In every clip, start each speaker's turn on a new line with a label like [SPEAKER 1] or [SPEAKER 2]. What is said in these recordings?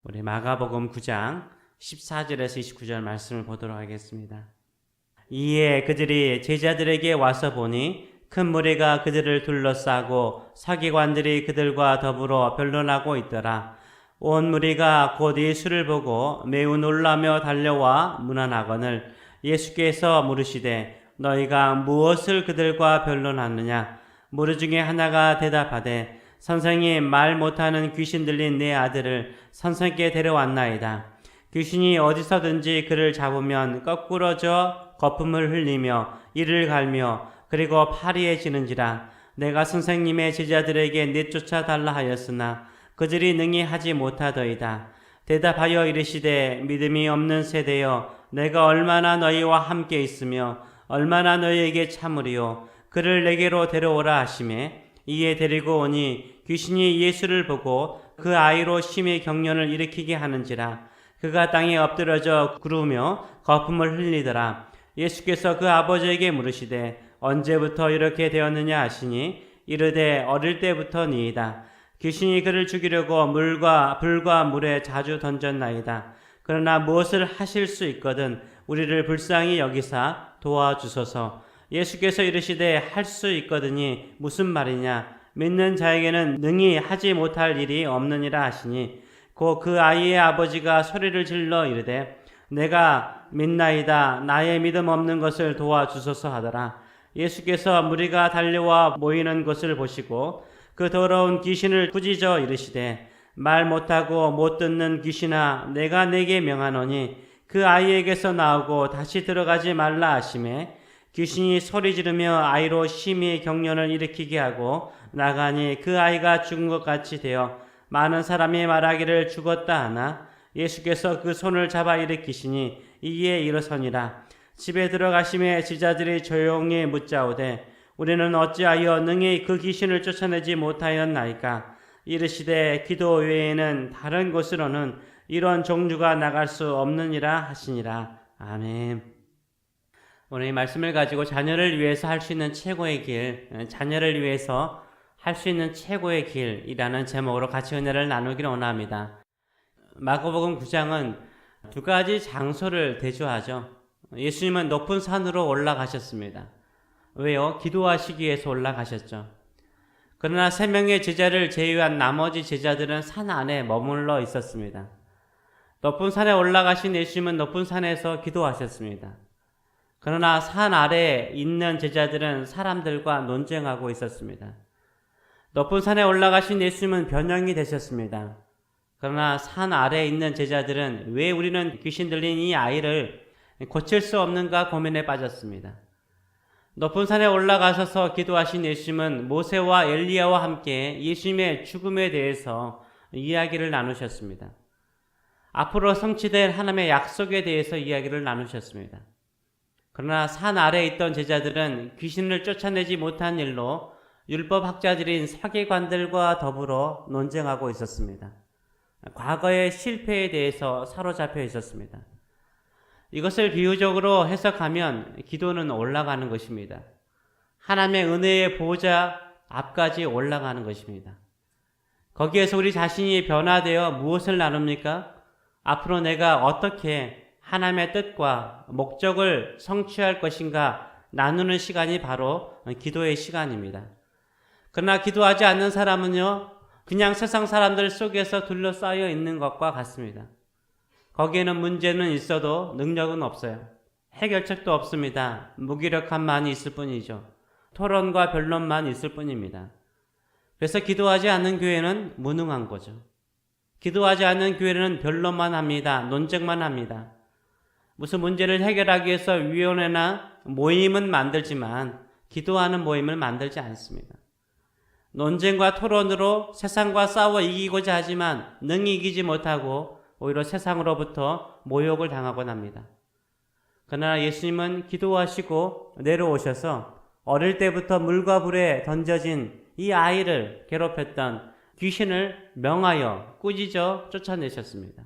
[SPEAKER 1] 우리 마가복음 9장 14절에서 29절 말씀을 보도록 하겠습니다. 이에 그들이 제자들에게 와서 보니 큰 무리가 그들을 둘러싸고 서기관들이 그들과 더불어 변론하고 있더라. 온 무리가 곧 예수를 보고 매우 놀라며 달려와 문안하거늘 예수께서 물으시되 너희가 무엇을 그들과 변론하느냐? 무리 중에 하나가 대답하되 선생님, 말 못하는 귀신 들린 내 아들을 선생께 데려왔나이다. 귀신이 어디서든지 그를 잡으면 거꾸러져 거품을 흘리며 이를 갈며 그리고 파리해지는지라. 내가 선생님의 제자들에게 내쫓아 달라 하였으나 그들이 능히 하지 못하더이다. 대답하여 이르시되 믿음이 없는 세대여, 내가 얼마나 너희와 함께 있으며 얼마나 너희에게 참으리요. 그를 내게로 데려오라 하시매 이에 데리고 오니 귀신이 예수를 보고 그 아이로 심히 경련을 일으키게 하는지라. 그가 땅에 엎드러져 구르며 거품을 흘리더라. 예수께서 그 아버지에게 물으시되 언제부터 이렇게 되었느냐 하시니 이르되 어릴 때부터니이다. 귀신이 그를 죽이려고 물과 불과 물에 자주 던졌나이다. 그러나 무엇을 하실 수 있거든 우리를 불쌍히 여기사 도와주소서. 예수께서 이르시되 할 수 있거든이 무슨 말이냐? 믿는 자에게는 능히 하지 못할 일이 없느니라 하시니 곧 그 아이의 아버지가 소리를 질러 이르되 내가 믿나이다. 나의 믿음 없는 것을 도와주소서 하더라. 예수께서 무리가 달려와 모이는 것을 보시고 그 더러운 귀신을 꾸짖어 이르시되 말 못하고 못 듣는 귀신아, 내가 내게 명하노니 그 아이에게서 나오고 다시 들어가지 말라 하시매 귀신이 소리 지르며 아이로 심히 경련을 일으키게 하고 나가니 그 아이가 죽은 것 같이 되어 많은 사람이 말하기를 죽었다 하나 예수께서 그 손을 잡아 일으키시니 이에 일어서니라. 집에 들어가심에 제자들이 조용히 묻자오되 우리는 어찌하여 능히 그 귀신을 쫓아내지 못하였나이까? 이르시되 기도 외에는 다른 곳으로는 이런 종류가 나갈 수 없느니라 하시니라. 아멘. 오늘 이 말씀을 가지고 자녀를 위해서 할 수 있는 최고의 길, 자녀를 위해서 할 수 있는 최고의 길이라는 제목으로 같이 은혜를 나누기를 원합니다. 마가복음 9장은 두 가지 장소를 대조하죠. 예수님은 높은 산으로 올라가셨습니다. 왜요? 기도하시기 위해서 올라가셨죠. 그러나 3명의 제자를 제외한 나머지 제자들은 산 안에 머물러 있었습니다. 높은 산에 올라가신 예수님은 높은 산에서 기도하셨습니다. 그러나 산 아래에 있는 제자들은 사람들과 논쟁하고 있었습니다. 높은 산에 올라가신 예수님은 변형이 되셨습니다. 그러나 산 아래에 있는 제자들은 왜 우리는 귀신 들린 이 아이를 고칠 수 없는가 고민에 빠졌습니다. 높은 산에 올라가셔서 기도하신 예수님은 모세와 엘리야와 함께 예수님의 죽음에 대해서 이야기를 나누셨습니다. 앞으로 성취될 하나님의 약속에 대해서 이야기를 나누셨습니다. 그러나 산 아래에 있던 제자들은 귀신을 쫓아내지 못한 일로 율법학자들인 서기관들과 더불어 논쟁하고 있었습니다. 과거의 실패에 대해서 사로잡혀 있었습니다. 이것을 비유적으로 해석하면 기도는 올라가는 것입니다. 하나님의 은혜의 보좌 앞까지 올라가는 것입니다. 거기에서 우리 자신이 변화되어 무엇을 나눕니까? 앞으로 내가 어떻게 하나님의 뜻과 목적을 성취할 것인가 나누는 시간이 바로 기도의 시간입니다. 그러나 기도하지 않는 사람은요, 그냥 세상 사람들 속에서 둘러싸여 있는 것과 같습니다. 거기에는 문제는 있어도 능력은 없어요. 해결책도 없습니다. 무기력함만 있을 뿐이죠. 토론과 변론만 있을 뿐입니다. 그래서 기도하지 않는 교회는 무능한 거죠. 기도하지 않는 교회는 변론만 합니다. 논쟁만 합니다. 무슨 문제를 해결하기 위해서 위원회나 모임은 만들지만 기도하는 모임을 만들지 않습니다. 논쟁과 토론으로 세상과 싸워 이기고자 하지만 능히 이기지 못하고 오히려 세상으로부터 모욕을 당하곤 합니다. 그러나 예수님은 기도하시고 내려오셔서 어릴 때부터 물과 불에 던져진 이 아이를 괴롭혔던 귀신을 명하여 꾸짖어 쫓아내셨습니다.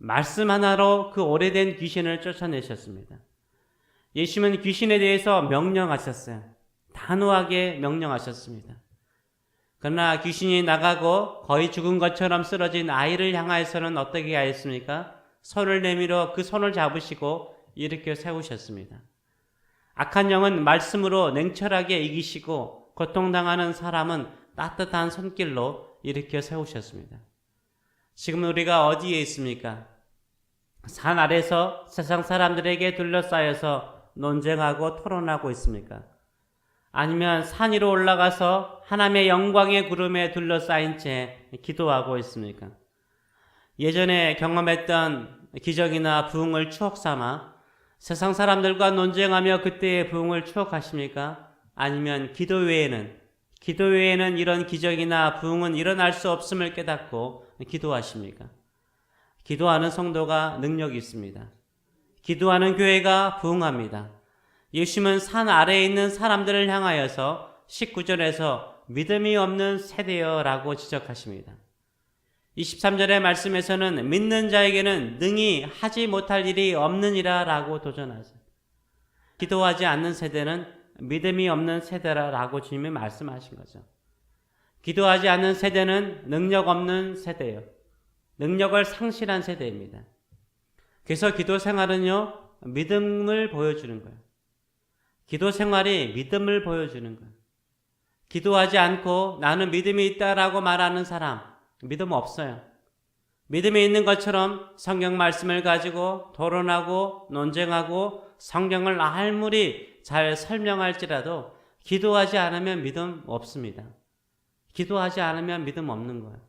[SPEAKER 1] 말씀 하나로 그 오래된 귀신을 쫓아내셨습니다. 예수님은 귀신에 대해서 명령하셨어요. 단호하게 명령하셨습니다. 그러나 귀신이 나가고 거의 죽은 것처럼 쓰러진 아이를 향하여서는 어떻게 하였습니까? 손을 내밀어 그 손을 잡으시고 일으켜 세우셨습니다. 악한 영은 말씀으로 냉철하게 이기시고 고통당하는 사람은 따뜻한 손길로 일으켜 세우셨습니다. 지금 우리가 어디에 있습니까? 산 아래서 세상 사람들에게 둘러싸여서 논쟁하고 토론하고 있습니까? 아니면 산 위로 올라가서 하나님의 영광의 구름에 둘러싸인 채 기도하고 있습니까? 예전에 경험했던 기적이나 부흥을 추억 삼아 세상 사람들과 논쟁하며 그때의 부흥을 추억하십니까? 아니면 기도 외에는 이런 기적이나 부흥은 일어날 수 없음을 깨닫고 기도하십니까? 기도하는 성도가 능력이 있습니다. 기도하는 교회가 부흥합니다. 예수님은 산 아래에 있는 사람들을 향하여서 19절에서 믿음이 없는 세대여라고 지적하십니다. 23절의 말씀에서는 믿는 자에게는 능히 하지 못할 일이 없느니라 라고 도전하세요. 기도하지 않는 세대는 믿음이 없는 세대라고 주님이 말씀하신 거죠. 기도하지 않는 세대는 능력 없는 세대예요. 능력을 상실한 세대입니다. 그래서 기도 생활은요, 믿음을 보여주는 거예요. 기도 생활이 믿음을 보여주는 거예요. 기도하지 않고 나는 믿음이 있다라고 말하는 사람, 믿음 없어요. 믿음이 있는 것처럼 성경 말씀을 가지고 토론하고 논쟁하고 성경을 알무리 잘 설명할지라도 기도하지 않으면 믿음 없습니다. 기도하지 않으면 믿음 없는 거예요.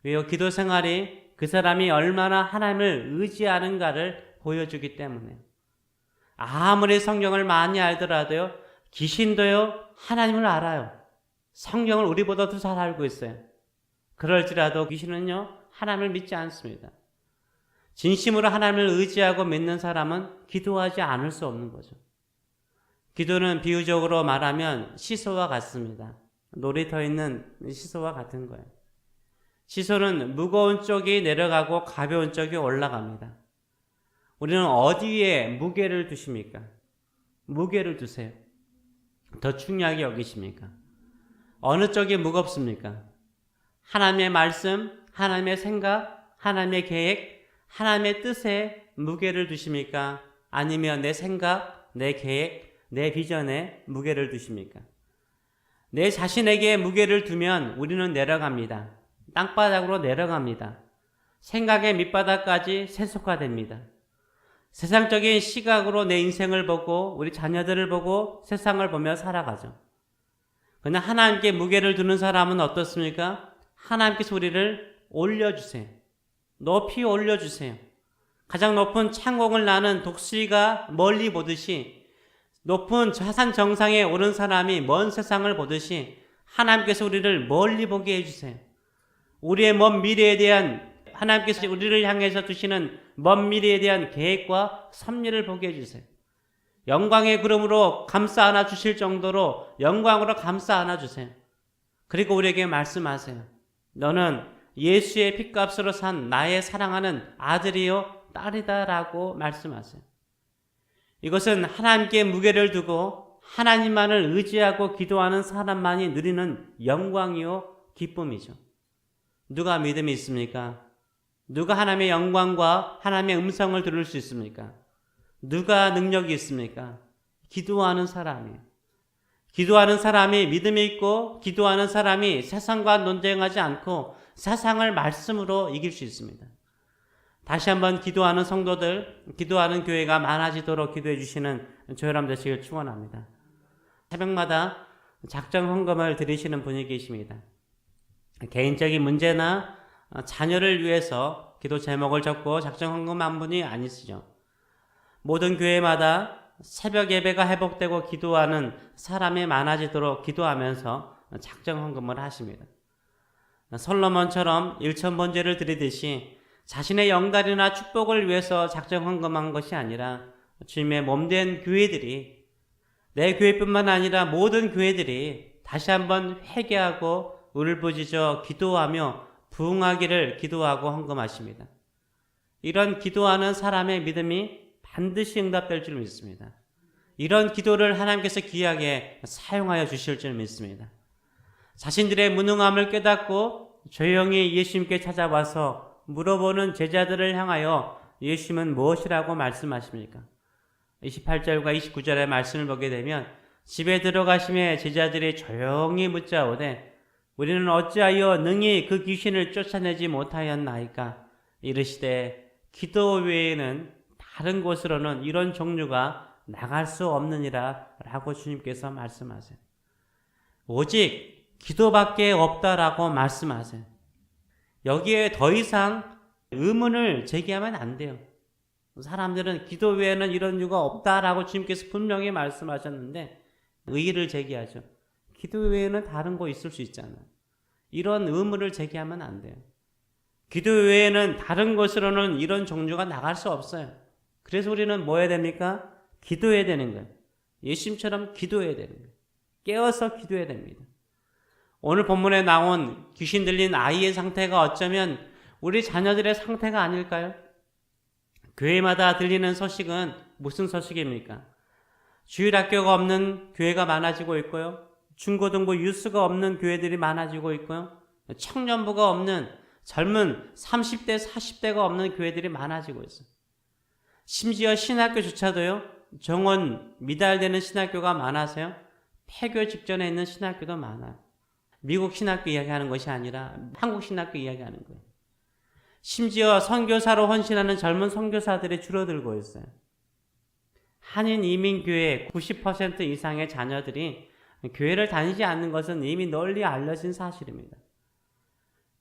[SPEAKER 1] 왜요? 기도 생활이 그 사람이 얼마나 하나님을 의지하는가를 보여주기 때문에. 아무리 성경을 많이 알더라도요, 귀신도요, 하나님을 알아요. 성경을 우리보다 더 잘 알고 있어요. 그럴지라도 귀신은요, 하나님을 믿지 않습니다. 진심으로 하나님을 의지하고 믿는 사람은 기도하지 않을 수 없는 거죠. 기도는 비유적으로 말하면 시소와 같습니다. 놀이터에 있는 시소와 같은 거예요. 시소는 무거운 쪽이 내려가고 가벼운 쪽이 올라갑니다. 우리는 어디에 무게를 두십니까? 무게를 두세요. 더 중요하게 여기십니까? 어느 쪽이 무겁습니까? 하나님의 말씀, 하나님의 생각, 하나님의 계획, 하나님의 뜻에 무게를 두십니까? 아니면 내 생각, 내 계획, 내 비전에 무게를 두십니까? 내 자신에게 무게를 두면 우리는 내려갑니다. 땅바닥으로 내려갑니다. 생각의 밑바닥까지 세속화됩니다. 세상적인 시각으로 내 인생을 보고 우리 자녀들을 보고 세상을 보며 살아가죠. 그러나 하나님께 무게를 두는 사람은 어떻습니까? 하나님께서 우리를 올려주세요. 높이 올려주세요. 가장 높은 창공을 나는 독수리가 멀리 보듯이 높은 자산 정상에 오른 사람이 먼 세상을 보듯이 하나님께서 우리를 멀리 보게 해주세요. 우리의 먼 미래에 대한 하나님께서 우리를 향해서 두시는 먼 미래에 대한 계획과 섭리를 보게 해주세요. 영광의 구름으로 감싸 안아 주실 정도로 영광으로 감싸 안아 주세요. 그리고 우리에게 말씀하세요. 너는 예수의 핏값으로 산 나의 사랑하는 아들이요 딸이다 라고 말씀하세요. 이것은 하나님께 무게를 두고 하나님만을 의지하고 기도하는 사람만이 누리는 영광이요 기쁨이죠. 누가 믿음이 있습니까? 누가 하나님의 영광과 하나님의 음성을 들을 수 있습니까? 누가 능력이 있습니까? 기도하는 사람이에요. 기도하는 사람이 믿음이 있고 기도하는 사람이 세상과 논쟁하지 않고 세상을 말씀으로 이길 수 있습니다. 다시 한번 기도하는 성도들, 기도하는 교회가 많아지도록 기도해 주시는 저혈람 되시길 축원합니다. 새벽마다 작정 헌금을 드리시는 분이 계십니다. 개인적인 문제나 자녀를 위해서 기도 제목을 적고 작정 헌금한 분이 아니시죠. 모든 교회마다 새벽 예배가 회복되고 기도하는 사람이 많아지도록 기도하면서 작정 헌금을 하십니다. 솔로몬처럼 1,000번제를 드리듯이 자신의 영달이나 축복을 위해서 작정 헌금한 것이 아니라 주님의 몸된 교회들이, 내 교회뿐만 아니라 모든 교회들이 다시 한번 회개하고 울부짖어 기도하며 부흥하기를 기도하고 헌금하십니다. 이런 기도하는 사람의 믿음이 반드시 응답될 줄 믿습니다. 이런 기도를 하나님께서 귀하게 사용하여 주실 줄 믿습니다. 자신들의 무능함을 깨닫고 조용히 예수님께 찾아와서 물어보는 제자들을 향하여 예수님은 무엇이라고 말씀하십니까? 28절과 29절의 말씀을 보게 되면 집에 들어가심에 제자들이 조용히 묻자오되 우리는 어찌하여 능히 그 귀신을 쫓아내지 못하였나이까? 이르시되 기도 외에는 다른 곳으로는 이런 종류가 나갈 수 없느니라 라고 주님께서 말씀하세요. 오직 기도밖에 없다라고 말씀하세요. 여기에 더 이상 의문을 제기하면 안 돼요. 사람들은 기도 외에는 이런 이유가 없다라고 주님께서 분명히 말씀하셨는데 의의를 제기하죠. 기도 외에는 다른 거 있을 수 있잖아요. 이런 의문을 제기하면 안 돼요. 기도 외에는 다른 곳으로는 이런 종류가 나갈 수 없어요. 그래서 우리는 뭐 해야 됩니까? 기도해야 되는 거예요. 예수님처럼 기도해야 되는 거예요. 깨어서 기도해야 됩니다. 오늘 본문에 나온 귀신 들린 아이의 상태가 어쩌면 우리 자녀들의 상태가 아닐까요? 교회마다 들리는 소식은 무슨 소식입니까? 주일학교가 없는 교회가 많아지고 있고요. 중고등부 유스가 없는 교회들이 많아지고 있고요. 청년부가 없는 젊은 30대, 40대가 없는 교회들이 많아지고 있어요. 심지어 신학교조차도요. 정원 미달되는 신학교가 많아서요. 폐교 직전에 있는 신학교도 많아요. 미국 신학교 이야기하는 것이 아니라 한국 신학교 이야기하는 거예요. 심지어 선교사로 헌신하는 젊은 선교사들이 줄어들고 있어요. 한인 이민교회 90% 이상의 자녀들이 교회를 다니지 않는 것은 이미 널리 알려진 사실입니다.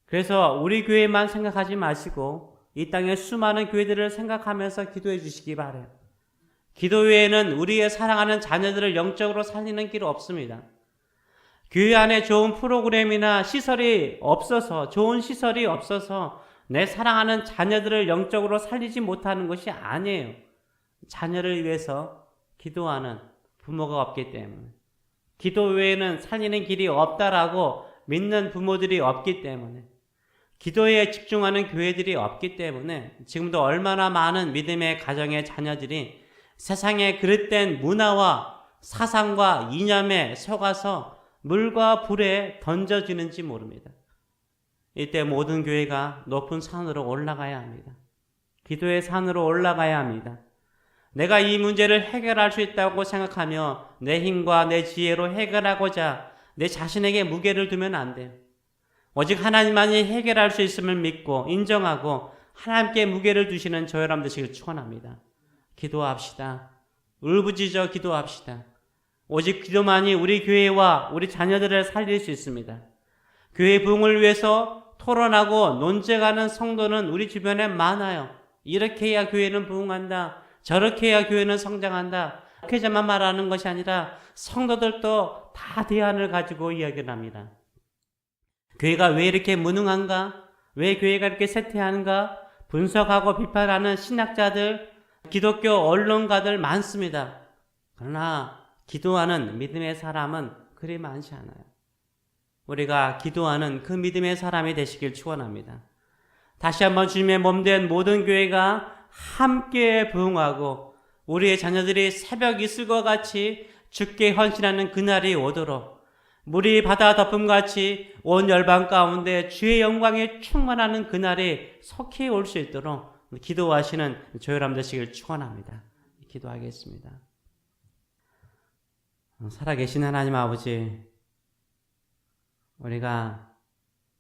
[SPEAKER 1] 그래서 우리 교회만 생각하지 마시고 이 땅의 수많은 교회들을 생각하면서 기도해 주시기 바라요. 기도 외에는 우리의 사랑하는 자녀들을 영적으로 살리는 길 없습니다. 교회 안에 좋은 프로그램이나 시설이 없어서, 좋은 시설이 없어서 내 사랑하는 자녀들을 영적으로 살리지 못하는 것이 아니에요. 자녀를 위해서 기도하는 부모가 없기 때문에, 기도 외에는 살리는 길이 없다라고 믿는 부모들이 없기 때문에, 기도에 집중하는 교회들이 없기 때문에 지금도 얼마나 많은 믿음의 가정의 자녀들이 세상의 그릇된 문화와 사상과 이념에 속아서 물과 불에 던져지는지 모릅니다. 이때 모든 교회가 높은 산으로 올라가야 합니다. 기도의 산으로 올라가야 합니다. 내가 이 문제를 해결할 수 있다고 생각하며 내 힘과 내 지혜로 해결하고자 내 자신에게 무게를 두면 안 돼요. 오직 하나님만이 해결할 수 있음을 믿고 인정하고 하나님께 무게를 두시는 저 여러분 되시길 축원합니다. 기도합시다. 울부짖어 기도합시다. 오직 기도만이 우리 교회와 우리 자녀들을 살릴 수 있습니다. 교회 부흥을 위해서 토론하고 논쟁하는 성도는 우리 주변에 많아요. 이렇게 해야 교회는 부흥한다. 저렇게 해야 교회는 성장한다. 목회자만 말하는 것이 아니라 성도들도 다 대안을 가지고 이야기를 합니다. 교회가 왜 이렇게 무능한가? 왜 교회가 이렇게 쇠퇴하는가? 분석하고 비판하는 신학자들, 기독교 언론가들 많습니다. 그러나 기도하는 믿음의 사람은 그리 많지 않아요. 우리가 기도하는 그 믿음의 사람이 되시길 축원합니다. 다시 한번 주님의 몸된 모든 교회가 함께 부흥하고 우리의 자녀들이 새벽 이슬과 같이 주께 헌신하는 그날이 오도록 물이 바다 덮음같이 온 열방 가운데 주의 영광에 충만하는 그날이 속히 올 수 있도록 기도하시는 조율함 되시길 축원합니다. 기도하겠습니다. 살아계신 하나님 아버지, 우리가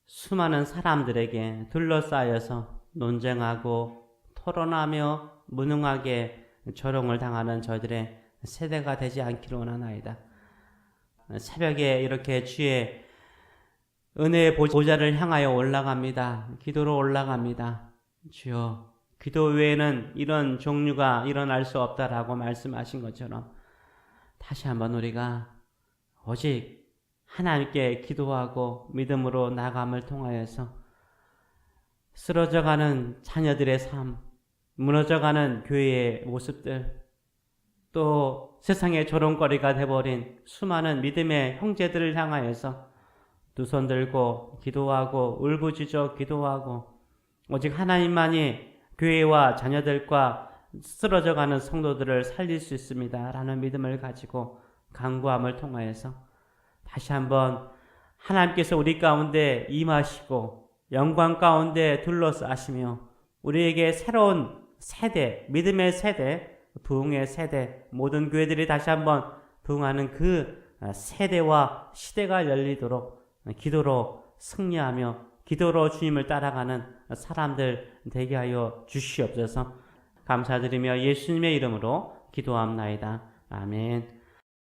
[SPEAKER 1] 수많은 사람들에게 둘러싸여서 논쟁하고 토론하며 무능하게 조롱을 당하는 저들의 세대가 되지 않기를 원하나이다. 새벽에 이렇게 주의 은혜의 보좌를 향하여 올라갑니다. 기도로 올라갑니다. 주여, 기도 외에는 이런 종류가 일어날 수 없다라고 말씀하신 것처럼 다시 한번 우리가 오직 하나님께 기도하고 믿음으로 나감을 통하여서 쓰러져가는 자녀들의 삶, 무너져가는 교회의 모습들, 또 세상의 조롱거리가 되어버린 수많은 믿음의 형제들을 향하여서 두 손 들고 기도하고 울부짖어 기도하고 오직 하나님만이 교회와 자녀들과 쓰러져가는 성도들을 살릴 수 있습니다 라는 믿음을 가지고 간구함을 통하여서 다시 한번 하나님께서 우리 가운데 임하시고 영광 가운데 둘러싸시며 우리에게 새로운 세대, 믿음의 세대, 부흥의 세대, 모든 교회들이 다시 한번 부흥하는 그 세대와 시대가 열리도록 기도로 승리하며 기도로 주님을 따라가는 사람들 되게 하여 주시옵소서. 감사드리며 예수님의 이름으로 기도합나이다. 아멘.